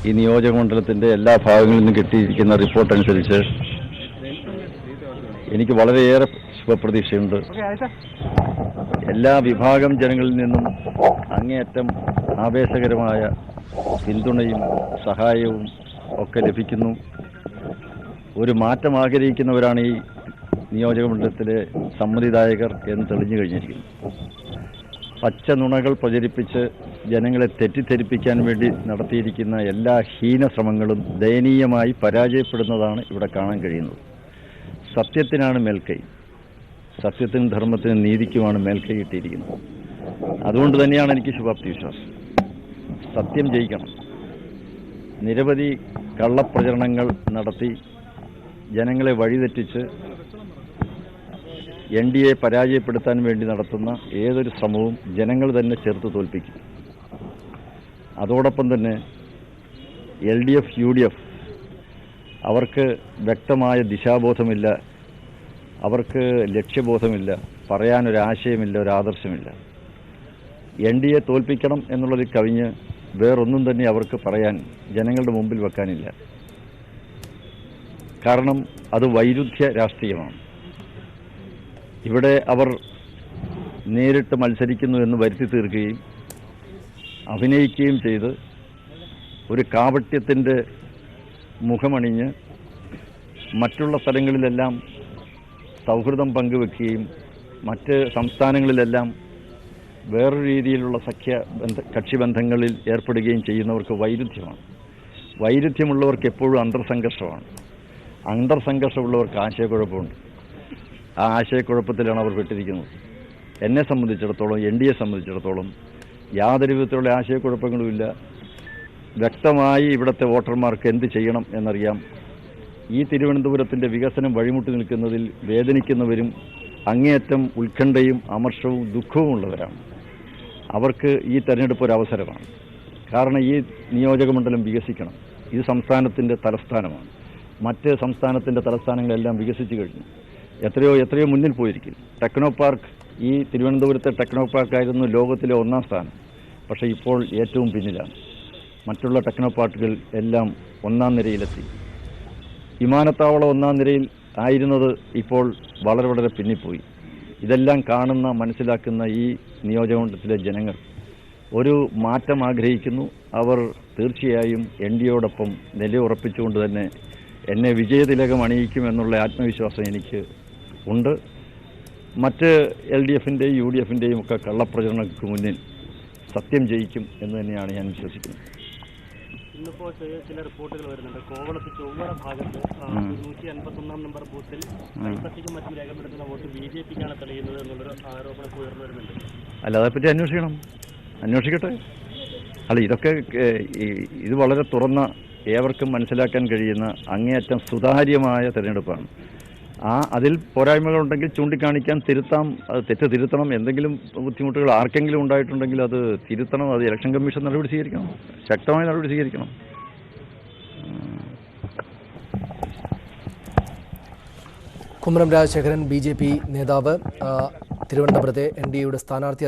ഈ നിയോജകമണ്ഡലത്തിൻ്റെ എല്ലാ ഭാഗങ്ങളിൽ നിന്നും കിട്ടിയിരിക്കുന്ന റിപ്പോർട്ട് അനുസരിച്ച് എനിക്ക് വളരെയേറെ ശുഭപ്രതീക്ഷയുണ്ട്. എല്ലാ വിഭാഗം ജനങ്ങളിൽ നിന്നും അങ്ങേയറ്റം ആവേശകരമായ പിന്തുണയും സഹായവും ഒക്കെ ലഭിക്കുന്നു. ഒരു മാറ്റം ആഗ്രഹിക്കുന്നവരാണ് ഈ നിയോജകമണ്ഡലത്തിലെ സമ്മതിദായകർ എന്ന് തെളിഞ്ഞു കഴിഞ്ഞിരിക്കുന്നു. പച്ച നുണകൾ പ്രചരിപ്പിച്ച് ജനങ്ങളെ തെറ്റിദ്ധരിപ്പിക്കാൻ വേണ്ടി നടത്തിയിരിക്കുന്ന എല്ലാ ഹീനശ്രമങ്ങളും ദയനീയമായി പരാജയപ്പെടുന്നതാണ് ഇവിടെ കാണാൻ കഴിയുന്നത്. സത്യത്തിനാണ് മേൽക്കൈ, സത്യത്തിനും ധർമ്മത്തിനും നീതിക്കുമാണ് മേൽക്കൈ കിട്ടിയിരിക്കുന്നത്. അതുകൊണ്ട് തന്നെയാണ് എനിക്ക് ശുഭാപ്തി വിശ്വാസം. സത്യം ജയിക്കണം. നിരവധി കള്ളപ്രചരണങ്ങൾ നടത്തി ജനങ്ങളെ വഴിതെറ്റിച്ച് NDA പരാജയപ്പെടുത്താൻ വേണ്ടി നടത്തുന്ന ഏതൊരു ശ്രമവും ജനങ്ങൾ തന്നെ ചേർത്ത് തോൽപ്പിക്കും. അതോടൊപ്പം തന്നെ LDF UDF അവർക്ക് വ്യക്തമായ ദിശാബോധമില്ല, അവർക്ക് ലക്ഷ്യബോധമില്ല, പറയാനൊരാശയമില്ല, ഒരാദർശമില്ല. NDA തോൽപ്പിക്കണം എന്നുള്ളതിൽ കവിഞ്ഞ് വേറൊന്നും തന്നെ അവർക്ക് പറയാൻ ജനങ്ങളുടെ മുമ്പിൽ വെക്കാനില്ല. കാരണം അത് വൈരുദ്ധ്യ രാഷ്ട്രീയമാണ്. ഇവിടെ അവർ നേരിട്ട് മത്സരിക്കുന്നു എന്ന് വരുത്തി തീർക്കുകയും അഭിനയിക്കുകയും ചെയ്ത് ഒരു കാപട്യത്തിൻ്റെ മുഖമണിഞ്ഞ് മറ്റുള്ള സ്ഥലങ്ങളിലെല്ലാം സൗഹൃദം പങ്കുവെക്കുകയും മറ്റ് സംസ്ഥാനങ്ങളിലെല്ലാം വേറൊരു രീതിയിലുള്ള കക്ഷിബന്ധങ്ങളിൽ ഏർപ്പെടുകയും ചെയ്യുന്നവർക്ക് വൈരുദ്ധ്യമാണ്. വൈരുദ്ധ്യമുള്ളവർക്ക് എപ്പോഴും അന്തർസംഘർഷമാണ്. അന്തർസംഘർഷമുള്ളവർക്ക് ആശയക്കുഴപ്പമുണ്ട്. ആ ആശയക്കുഴപ്പത്തിലാണ് അവർ പെട്ടിരിക്കുന്നത്. എന്നെ സംബന്ധിച്ചിടത്തോളം, NDA സംബന്ധിച്ചിടത്തോളം യാതൊരു വിധത്തിലുള്ള ആശയക്കുഴപ്പങ്ങളുമില്ല. വ്യക്തമായി ഇവിടുത്തെ വോട്ടർമാർക്ക് എന്ത് ചെയ്യണം എന്നറിയാം. ഈ തിരുവനന്തപുരത്തിൻ്റെ വികസനം വഴിമുട്ടി നിൽക്കുന്നതിൽ വേദനിക്കുന്നവരും അങ്ങേയറ്റം ഉത്കണ്ഠയും അമർഷവും ദുഃഖവും ഉള്ളവരാണ്. അവർക്ക് ഈ തെരഞ്ഞെടുപ്പ് ഒരു അവസരമാണ്. കാരണം ഈ നിയോജകമണ്ഡലം വികസിക്കണം. ഇത് സംസ്ഥാനത്തിൻ്റെ തലസ്ഥാനമാണ്. മറ്റ് സംസ്ഥാനത്തിൻ്റെ തലസ്ഥാനങ്ങളെല്ലാം വികസിച്ചു കഴിഞ്ഞു. എത്രയോ മുന്നിൽ പോയിരിക്കും. ടെക്നോ പാർക്ക്, ഈ തിരുവനന്തപുരത്തെ ടെക്നോ പാർക്കായിരുന്നു ലോകത്തിലെ 1ാം സ്ഥാനം. പക്ഷേ ഇപ്പോൾ ഏറ്റവും പിന്നിലാണ്. മറ്റുള്ള ടെക്നോ പാർക്കുകൾ എല്ലാം 1ാം നിരയിലെത്തി. വിമാനത്താവളം 1ാം നിരയിൽ ആയിരുന്നത് ഇപ്പോൾ വളരെ പിന്നിപ്പോയി. ഇതെല്ലാം കാണുന്ന, മനസ്സിലാക്കുന്ന ഈ നിയോജകമണ്ഡലത്തിലെ ജനങ്ങൾ ഒരു മാറ്റം ആഗ്രഹിക്കുന്നു. അവർ തീർച്ചയായും NDAയോടൊപ്പം നിലയുറപ്പിച്ചുകൊണ്ട് തന്നെ എന്നെ വിജയതിലകം അണിയിക്കുമെന്നുള്ള ആത്മവിശ്വാസം എനിക്ക് ഉണ്ട്. മറ്റ് LDFൻ്റെയും UDFൻ്റെയും ഒക്കെ കള്ളപ്രചരണങ്ങൾക്ക് മുന്നിൽ സത്യം ജയിക്കും എന്ന് തന്നെയാണ് ഞാൻ വിശ്വസിക്കുന്നത്. ഇന്നിപ്പോൾ ചില റിപ്പോർട്ടുകൾ വരുന്നുണ്ട്. കോവളത്ത് ചൊവ്വര ഭാഗത്ത് 151 നമ്പർ ബൂത്തിൽ കൈപ്പറ്റിക്കും മറ്റും രേഖപ്പെടുത്തുന്ന വോട്ട് BJPക്കാണ് തെളിയുന്നത് എന്നുള്ളൊരു ആരോപണം ഉയർന്നു വരുന്നുണ്ട്. അല്ല, അതേപ്പറ്റി അന്വേഷിക്കട്ടെ. അല്ല, ഇതൊക്കെ ഇത് വളരെ തുറന്ന, ഏവർക്കും മനസ്സിലാക്കാൻ കഴിയുന്ന അങ്ങേയറ്റം സുതാര്യമായ തിരഞ്ഞെടുപ്പാണ്. അതിൽ പോരായ്മകളുണ്ടെങ്കിൽ ചൂണ്ടിക്കാണിക്കാൻ, തിരുത്താം. അത് തെറ്റ് തിരുത്തണം. എന്തെങ്കിലും ബുദ്ധിമുട്ടുകൾ ആർക്കെങ്കിലും ഉണ്ടായിട്ടുണ്ടെങ്കിൽ അത് തിരുത്തണം. അത് ഇലക്ഷൻ കമ്മീഷൻ നടപടി സ്വീകരിക്കണം, ശക്തമായ നടപടി സ്വീകരിക്കണം. കുമ്മനം രാജശേഖരൻ BJP നേതാവ്, തിരുവനന്തപുരത്തെ NDAയുടെ സ്ഥാനാർത്ഥി.